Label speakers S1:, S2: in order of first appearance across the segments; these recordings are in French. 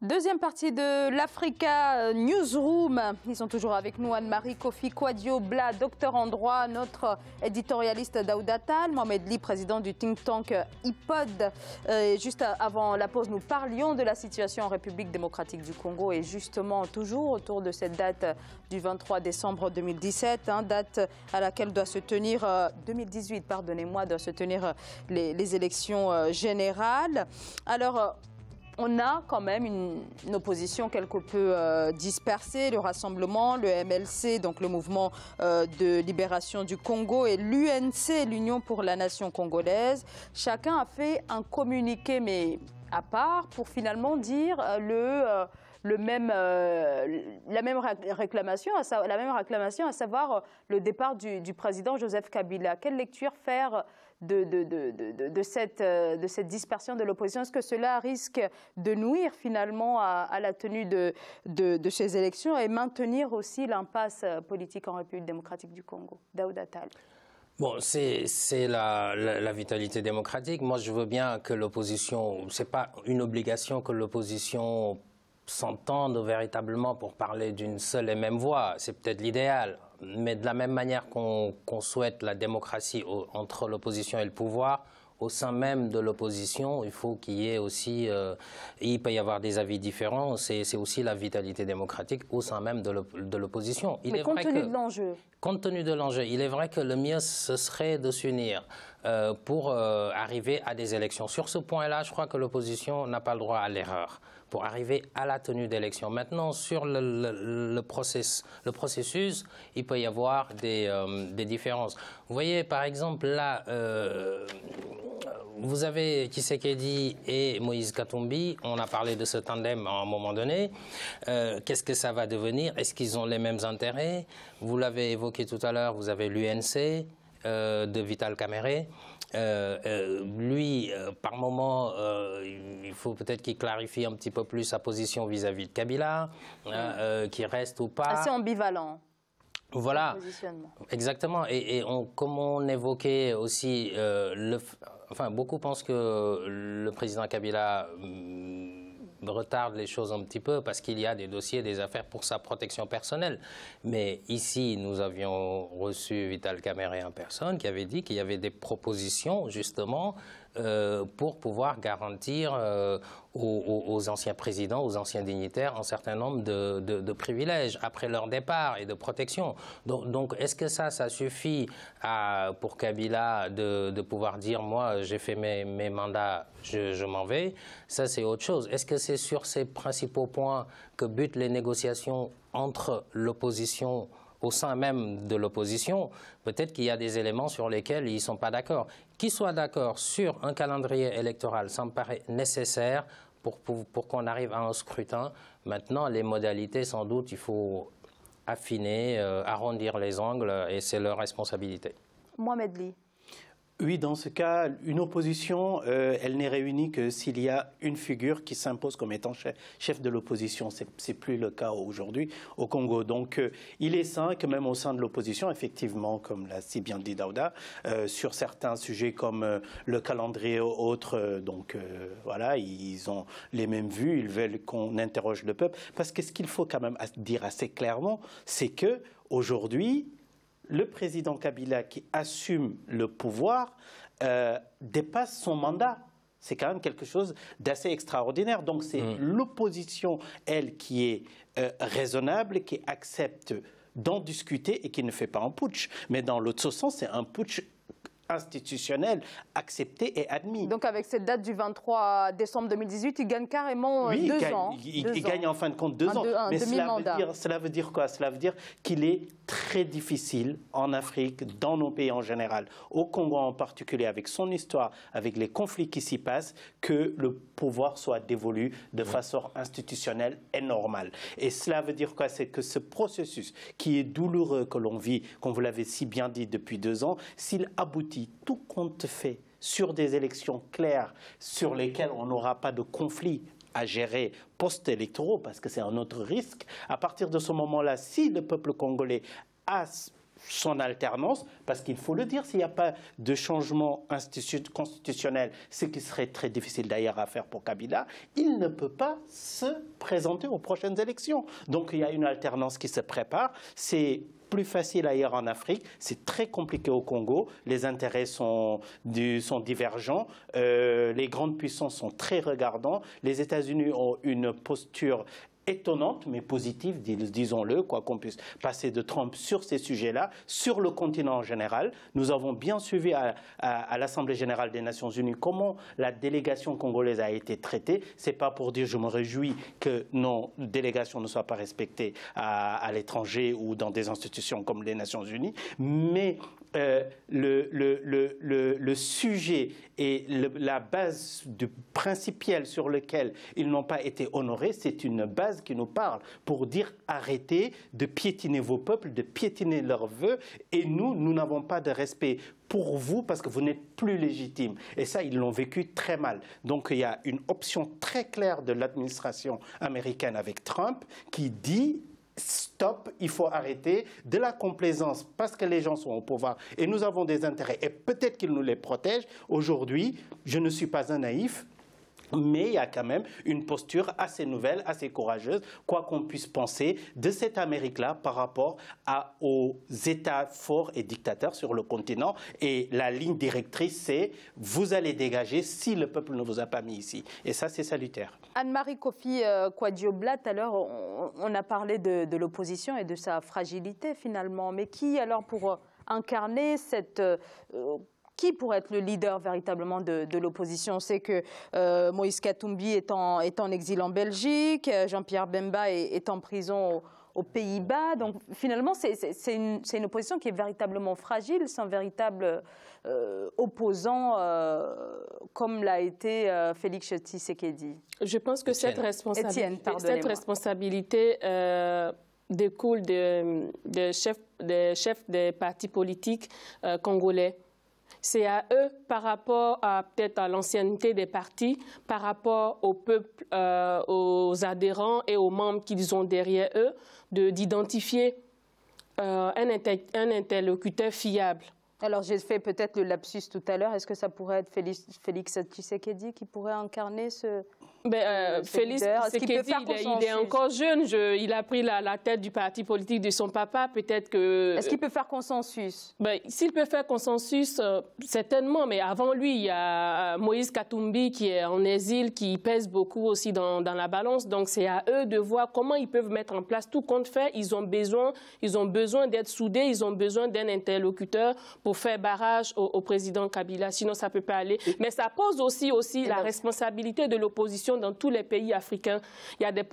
S1: Deuxième partie de l'Africa Newsroom. Ils sont toujours avec nous, Anne-Marie Kofi Kwadio-Bla, docteur en droit, notre éditorialiste Daouda Tall, Mohamed Li, président du think tank IPOD. Juste avant la pause, nous parlions de la situation en République démocratique du Congo et justement toujours autour de cette date du 23 décembre 2017, date à laquelle doit se tenir, 2018, pardonnez-moi, doit se tenir les élections générales. Alors, on a quand même une opposition quelque peu dispersée, le Rassemblement, le MLC, donc le Mouvement de libération du Congo, et l'UNC, l'Union pour la nation congolaise. Chacun a fait un communiqué, mais à part, pour finalement dire la même réclamation, à savoir le départ du président Joseph Kabila. Quelle lecture faire de cette dispersion de l'opposition? Est-ce que cela risque de nuire finalement à la tenue de ces élections et maintenir aussi l'impasse politique en République démocratique du Congo? Daouda Tall.
S2: Bon, c'est la vitalité démocratique. Moi, je veux bien que l'opposition, c'est pas une obligation que l'opposition s'entende véritablement pour parler d'une seule et même voix. C'est peut-être l'idéal. Mais de la même manière qu'on souhaite la démocratie entre l'opposition et le pouvoir, au sein même de l'opposition, il faut qu'il y ait aussi, il peut y avoir des avis différents, c'est aussi la vitalité démocratique au sein même de l'opposition.
S1: Mais compte tenu de l'enjeu.
S2: Compte tenu de l'enjeu, il est vrai que le mieux, ce serait de s'unir pour arriver à des élections. Sur ce point-là, je crois que l'opposition n'a pas le droit à l'erreur pour arriver à la tenue d'élections. Maintenant, sur le processus, il peut y avoir des différences. Vous voyez, par exemple, là, vous avez Tshisekedi et Moïse Katumbi. On a parlé de ce tandem à un moment donné. Qu'est-ce que ça va devenir? Est-ce qu'ils ont les mêmes intérêts? Vous l'avez évoqué tout à l'heure, vous avez l'UNC de Vital Kamerhe. Lui, par moment, il faut peut-être qu'il clarifie un petit peu plus sa position vis-à-vis de Kabila, qu'il reste ou pas.
S1: Assez ambivalent.
S2: Voilà, exactement. Et comme on évoquait aussi, beaucoup pensent que le président Kabila retarde les choses un petit peu parce qu'il y a des dossiers, des affaires pour sa protection personnelle. Mais ici, nous avions reçu Vital Kamerhe en personne qui avait dit qu'il y avait des propositions justement pour pouvoir garantir aux anciens présidents, aux anciens dignitaires un certain nombre de privilèges après leur départ et de protection. Donc est-ce que ça suffit pour Kabila de pouvoir dire moi j'ai fait mes mandats, je m'en vais? Ça c'est autre chose. Est-ce que c'est sur ces principaux points que butent les négociations entre l'opposition au sein même de l'opposition? Peut-être qu'il y a des éléments sur lesquels ils ne sont pas d'accord. Qu'ils soient d'accord sur un calendrier électoral, ça me paraît nécessaire pour qu'on arrive à un scrutin. Maintenant, les modalités, sans doute, il faut affiner, arrondir les angles, et c'est leur responsabilité. Mohamed Li.
S3: Oui, dans ce cas, une opposition, elle n'est réunie que s'il y a une figure qui s'impose comme étant chef de l'opposition. C'est plus le cas aujourd'hui au Congo. Donc, il est sain que même au sein de l'opposition, effectivement, comme l'a si bien dit Daouda, sur certains sujets comme le calendrier ou autres, voilà, ils ont les mêmes vues, ils veulent qu'on interroge le peuple. Parce que ce qu'il faut quand même dire assez clairement, c'est que aujourd'hui, le président Kabila qui assume le pouvoir dépasse son mandat. C'est quand même quelque chose d'assez extraordinaire. Donc c'est l'opposition, elle, qui est raisonnable, qui accepte d'en discuter et qui ne fait pas un putsch. Mais dans l'autre sens, c'est un putsch institutionnel, accepté et admis.
S1: Donc avec cette date du 23 décembre 2018, il gagne carrément 2 ans.
S3: Il gagne en fin de compte 2 ans. Mais cela veut dire quoi? Cela veut dire qu'il est très difficile en Afrique, dans nos pays en général, au Congo en particulier, avec son histoire, avec les conflits qui s'y passent, que le pouvoir soit dévolu de façon institutionnelle et normale. Et cela veut dire quoi? C'est que ce processus qui est douloureux que l'on vit, comme vous l'avez si bien dit depuis 2 ans, s'il aboutit, tout compte fait, sur des élections claires, sur lesquelles on n'aura pas de conflit à gérer post-électoraux, parce que c'est un autre risque, à partir de ce moment-là, si le peuple congolais a son alternance, parce qu'il faut le dire, s'il n'y a pas de changement constitutionnel, ce qui serait très difficile d'ailleurs à faire pour Kabila, il ne peut pas se présenter aux prochaines élections. Donc il y a une alternance qui se prépare. C'est plus facile ailleurs en Afrique, c'est très compliqué au Congo, les intérêts sont divergents, les grandes puissances sont très regardants, les États-Unis ont une posture étonnante, mais positive, disons-le, quoi qu'on puisse passer de Trump sur ces sujets-là, sur le continent en général. Nous avons bien suivi à l'Assemblée générale des Nations unies comment la délégation congolaise a été traitée. Ce n'est pas pour dire je me réjouis que nos délégations ne soient pas respectées à l'étranger ou dans des institutions comme les Nations unies, mais le sujet et la base principielle sur laquelle ils n'ont pas été honorés, c'est une base qui nous parle pour dire arrêtez de piétiner vos peuples, de piétiner leurs vœux, et nous n'avons pas de respect pour vous parce que vous n'êtes plus légitime. Et ça, ils l'ont vécu très mal. Donc il y a une option très claire de l'administration américaine avec Trump qui dit stop, il faut arrêter de la complaisance parce que les gens sont au pouvoir et nous avons des intérêts et peut-être qu'ils nous les protègent. Aujourd'hui, je ne suis pas un naïf, mais il y a quand même une posture assez nouvelle, assez courageuse, quoi qu'on puisse penser de cette Amérique-là par rapport aux États forts et dictateurs sur le continent. Et la ligne directrice, c'est vous allez dégager si le peuple ne vous a pas mis ici. Et ça, c'est salutaire.
S1: Anne-Marie Kofi Kouadio-Blat, tout à l'heure, on a parlé de l'opposition et de sa fragilité finalement. Mais qui alors pour incarner cette... qui pourrait être le leader véritablement de l'opposition? On sait que Moïse Katumbi est en exil en Belgique, Jean-Pierre Bemba est en prison aux Pays-Bas. Donc finalement, c'est une opposition qui est véritablement fragile, sans véritable opposant comme l'a été Félix Tshisekedi.
S4: Je pense que cette responsabilité découle des chefs des partis politiques congolais. C'est à eux, par rapport peut-être à l'ancienneté des partis, par rapport au peuple, aux adhérents et aux membres qu'ils ont derrière eux, d'identifier un interlocuteur fiable.
S1: Alors j'ai fait peut-être le lapsus tout à l'heure. Est-ce que ça pourrait être Félix Tshisekedi qui pourrait incarner ce...
S4: Félix Tshisekedi, il est encore jeune. Il a pris la tête du parti politique de son papa. Peut-être que...
S1: Est-ce qu'il peut faire consensus?
S4: S'il peut faire consensus, certainement. Mais avant lui, il y a Moïse Katumbi qui est en exil, qui pèse beaucoup aussi dans la balance. Donc c'est à eux de voir comment ils peuvent mettre en place tout compte fait. Ils ont besoin d'être soudés. Ils ont besoin d'un interlocuteur pour faire barrage au président Kabila. Sinon, ça ne peut pas aller. Mais ça pose aussi la responsabilité de l'opposition dans tous les pays africains. Il y a des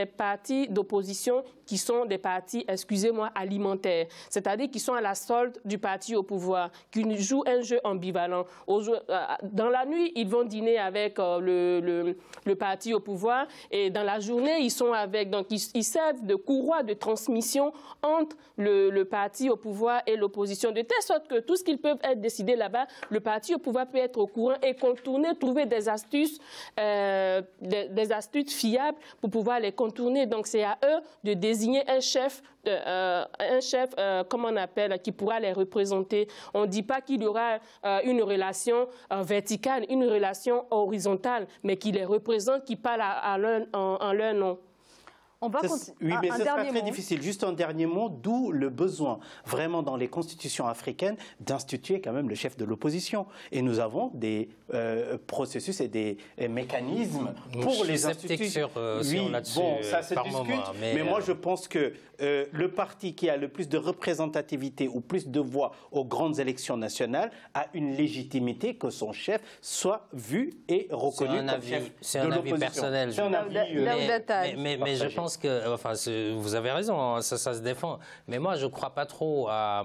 S4: partis d'opposition qui sont des partis, excusez-moi, alimentaires, c'est-à-dire qui sont à la solde du parti au pouvoir, qui jouent un jeu ambivalent. Dans la nuit, ils vont dîner avec le parti au pouvoir et dans la journée, ils sont avec. Donc, ils servent de courroie de transmission entre le parti au pouvoir et l'opposition, de telle sorte que tout ce qu'ils peuvent être décidé là-bas, le parti au pouvoir peut être au courant et contourner, trouver des astuces fiables pour pouvoir les contourner. Donc, c'est à eux de désigner un chef, comment on appelle, qui pourra les représenter. On ne dit pas qu'il y aura une relation verticale, une relation horizontale, mais qui les représente, qui parle en leur nom.
S1: On va
S3: oui, mais ce sera très difficile. Juste un dernier mot, d'où le besoin, vraiment dans les constitutions africaines, d'instituer quand même le chef de l'opposition. Et nous avons des processus et des mécanismes pour les institutions.
S2: Oui,
S3: bon, ça se discute, mais moi je pense que le parti qui a le plus de représentativité ou plus de voix aux grandes élections nationales a une légitimité que son chef soit vu et reconnu comme chef de l'opposition.
S2: C'est un avis personnel.
S3: C'est un avis
S2: mais je pense que, enfin, vous avez raison, ça se défend. Mais moi, je ne crois pas trop à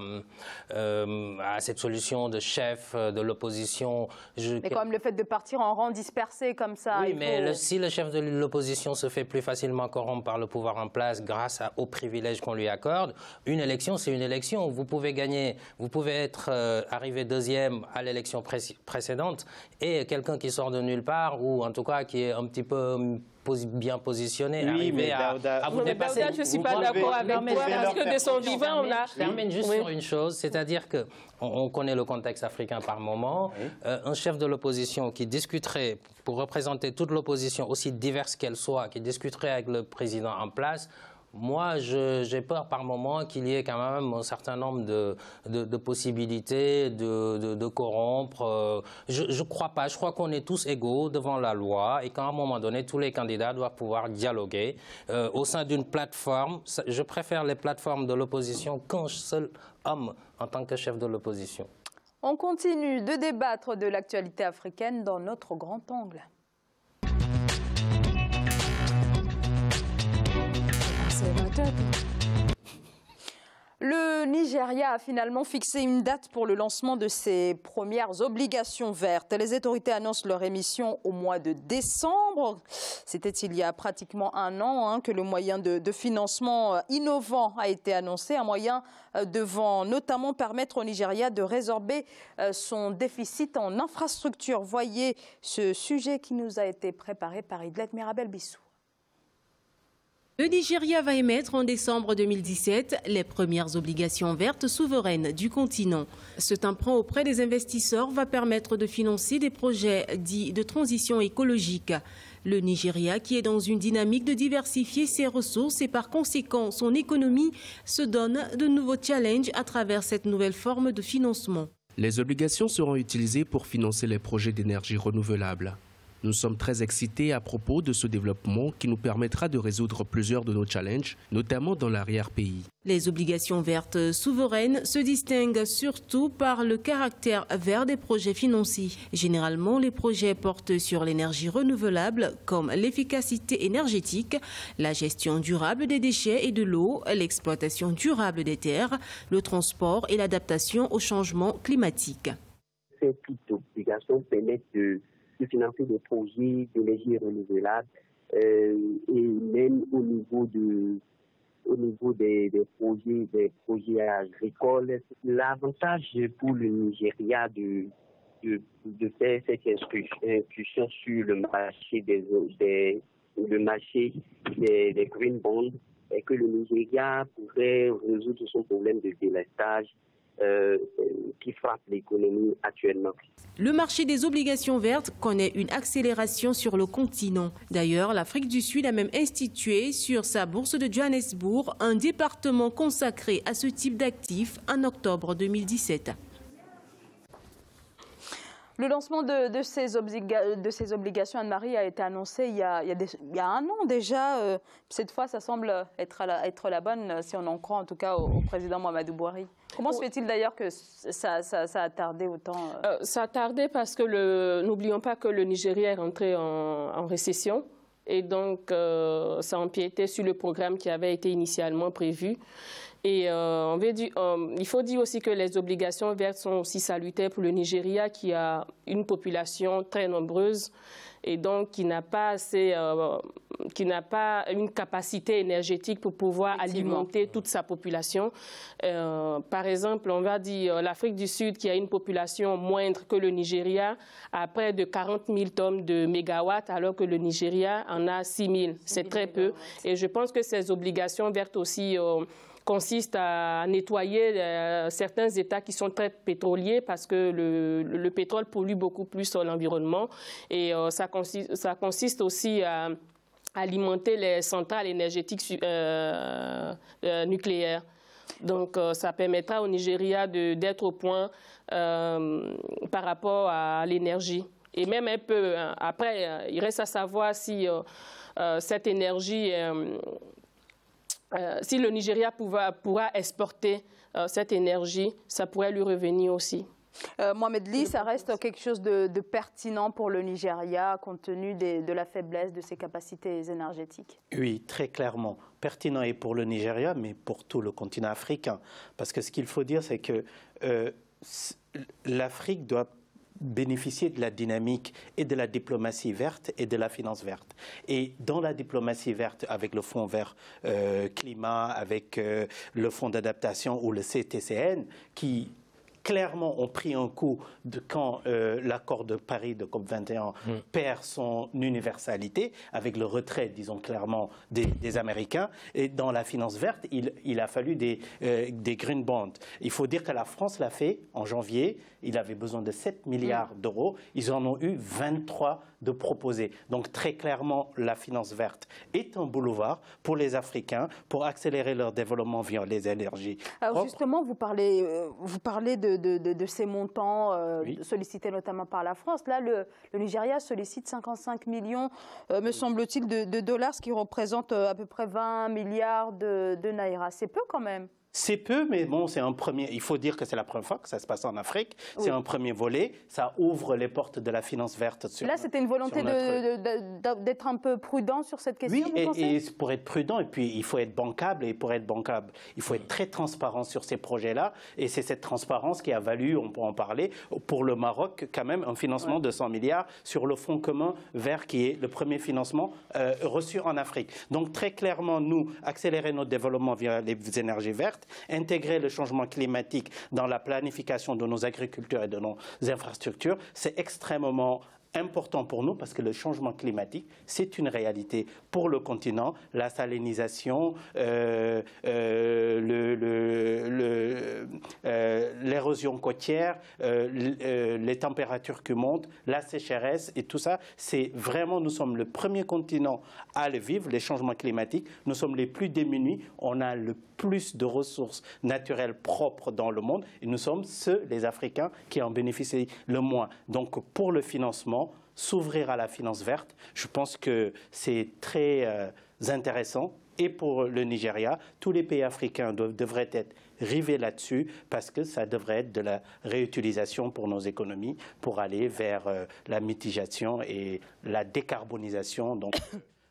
S2: cette solution de chef de l'opposition.
S1: Mais quand même, le fait de partir en rang dispersé comme ça...
S2: Oui, mais si le chef de l'opposition se fait plus facilement corrompre par le pouvoir en place grâce aux privilèges qu'on lui accorde, une élection, c'est une élection. Vous pouvez gagner, vous pouvez être arrivé deuxième à l'élection précédente et quelqu'un qui sort de nulle part ou en tout cas qui est un petit peu bien positionné,
S3: oui,
S2: arriver à vous dépasser.
S4: Je ne suis pas d'accord avec toi, parce que de son vivant, on a...
S2: Je termine juste sur une chose, c'est-à-dire qu'on connaît le contexte africain par moment. Oui. Un chef de l'opposition qui discuterait, pour représenter toute l'opposition, aussi diverse qu'elle soit, qui discuterait avec le président en place, moi, j'ai peur par moment qu'il y ait quand même un certain nombre de possibilités de corrompre. Je ne crois pas. Je crois qu'on est tous égaux devant la loi et qu'à un moment donné, tous les candidats doivent pouvoir dialoguer au sein d'une plateforme. Je préfère les plateformes de l'opposition qu'un seul homme en tant que chef de l'opposition.
S1: On continue de débattre de l'actualité africaine dans notre grand angle. Le Nigeria a finalement fixé une date pour le lancement de ses premières obligations vertes. Les autorités annoncent leur émission au mois de décembre. C'était il y a pratiquement un an que le moyen de financement innovant a été annoncé. Un moyen devant notamment permettre au Nigeria de résorber son déficit en infrastructure. Voyez ce sujet qui nous a été préparé par Idlet Mirabel-Bissou.
S5: Le Nigeria va émettre en décembre 2017 les premières obligations vertes souveraines du continent. Cet emprunt auprès des investisseurs va permettre de financer des projets dits de transition écologique. Le Nigeria, qui est dans une dynamique de diversifier ses ressources et par conséquent son économie, se donne de nouveaux challenges à travers cette nouvelle forme de financement.
S6: Les obligations seront utilisées pour financer les projets d'énergie renouvelable. Nous sommes très excités à propos de ce développement qui nous permettra de résoudre plusieurs de nos challenges, notamment dans l'arrière-pays.
S5: Les obligations vertes souveraines se distinguent surtout par le caractère vert des projets financés. Généralement, les projets portent sur l'énergie renouvelable comme l'efficacité énergétique, la gestion durable des déchets et de l'eau, l'exploitation durable des terres, le transport et l'adaptation au changement climatique.
S7: Ces petites obligations permettent de financer des projets d'énergie renouvelable et même au niveau des projets agricoles. L'avantage pour le Nigeria de faire cette incursion sur le marché des green bonds est que le Nigeria pourrait résoudre son problème de délestage qui frappe l'économie actuellement.
S5: Le marché des obligations vertes connaît une accélération sur le continent. D'ailleurs, l'Afrique du Sud a même institué sur sa bourse de Johannesburg un département consacré à ce type d'actifs en octobre 2017.
S1: Le lancement de ces obligations, Anne-Marie, a été annoncé il y a un an déjà. Cette fois, ça semble être la bonne, si on en croit en tout cas au président Mohamedou Bouhari. Comment se fait-il d'ailleurs que ça a tardé autant
S4: Ça a tardé parce que n'oublions pas que le Nigeria est rentré en récession. Et donc, ça empiétait sur le programme qui avait été initialement prévu. Et il faut dire aussi que les obligations vertes sont aussi salutaires pour le Nigeria qui a une population très nombreuse et donc qui n'a pas une capacité énergétique pour pouvoir alimenter toute sa population. Par exemple, on va dire l'Afrique du Sud qui a une population moindre que le Nigeria a près de 40 000 tonnes de mégawatts alors que le Nigeria en a 6 000. C'est très peu. Et je pense que ces obligations vertes aussi consiste à nettoyer certains États qui sont très pétroliers parce que le pétrole pollue beaucoup plus l'environnement et ça consiste aussi à alimenter les centrales énergétiques nucléaires. Donc ça permettra au Nigeria d'être au point par rapport à l'énergie. Et même un peu après, il reste à savoir si cette énergie... si le Nigeria pourra exporter cette énergie, ça pourrait lui revenir aussi.
S1: Mohamed Ly, ça reste quelque chose de pertinent pour le Nigeria compte tenu de la faiblesse de ses capacités énergétiques? Oui,
S3: très clairement. Pertinent et pour le Nigeria, mais pour tout le continent africain. Parce que ce qu'il faut dire, c'est que l'Afrique doit bénéficier de la dynamique et de la diplomatie verte et de la finance verte. Et dans la diplomatie verte, avec le Fonds vert climat, avec le Fonds d'adaptation ou le CTCN, qui clairement ont pris un coup quand l'accord de Paris de COP21 perd son universalité, avec le retrait, disons clairement, des Américains. Et dans la finance verte, il a fallu des green bonds. Il faut dire que la France l'a fait en janvier. Il avait besoin de 7 milliards d'euros. Ils en ont eu 23 de proposés. Donc très clairement, la finance verte est un boulevard pour les Africains pour accélérer leur développement via les énergies.
S1: Alors justement, vous parlez de ces montants sollicités notamment par la France. Là, le Nigeria sollicite 55 millions, me semble-t-il, de dollars, ce qui représente à peu près 20 milliards de naira. C'est peu quand même.
S3: C'est peu, mais bon, c'est un premier. Il faut dire que c'est la première fois que ça se passe en Afrique. C'est un premier volet. Ça ouvre les portes de la finance verte.
S1: Là, c'était une volonté d'être un peu prudent sur cette question.
S3: Oui, et pour être prudent, et puis il faut être bancable. Et pour être bancable, il faut être très transparent sur ces projets-là. Et c'est cette transparence qui a valu, on peut en parler, pour le Maroc, quand même, un financement de 100 milliards sur le Fonds commun vert, qui est le premier financement reçu en Afrique. Donc très clairement, nous, accélérer notre développement via les énergies vertes, intégrer le changement climatique dans la planification de nos agricultures et de nos infrastructures, c'est extrêmement important pour nous parce que le changement climatique, c'est une réalité pour le continent. La salinisation, l'érosion côtière, les températures qui montent, la sécheresse et tout ça, c'est vraiment, nous sommes le premier continent à le vivre, les changements climatiques. Nous sommes les plus démunis, on a le plus de ressources naturelles propres dans le monde et nous sommes les Africains, qui en bénéficient le moins. Donc pour le financement, s'ouvrir à la finance verte, je pense que c'est très intéressant. Et pour le Nigeria, tous les pays africains devraient être rivés là-dessus parce que ça devrait être de la réutilisation pour nos économies pour aller vers la mitigation et la décarbonisation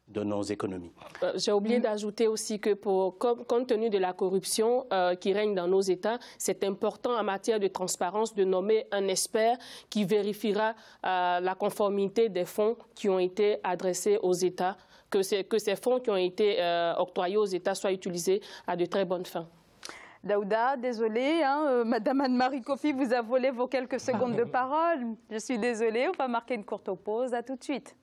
S3: de nos économies.
S4: J'ai oublié d'ajouter aussi que compte tenu de la corruption qui règne dans nos États, c'est important en matière de transparence de nommer un expert qui vérifiera la conformité des fonds qui ont été adressés aux États, que ces fonds qui ont été octroyés aux États soient utilisés à de très bonnes fins.
S1: Daouda, désolée, Madame Anne-Marie Kofi vous a volé vos quelques secondes de parole. Je suis désolée, on va marquer une courte pause. À tout de suite.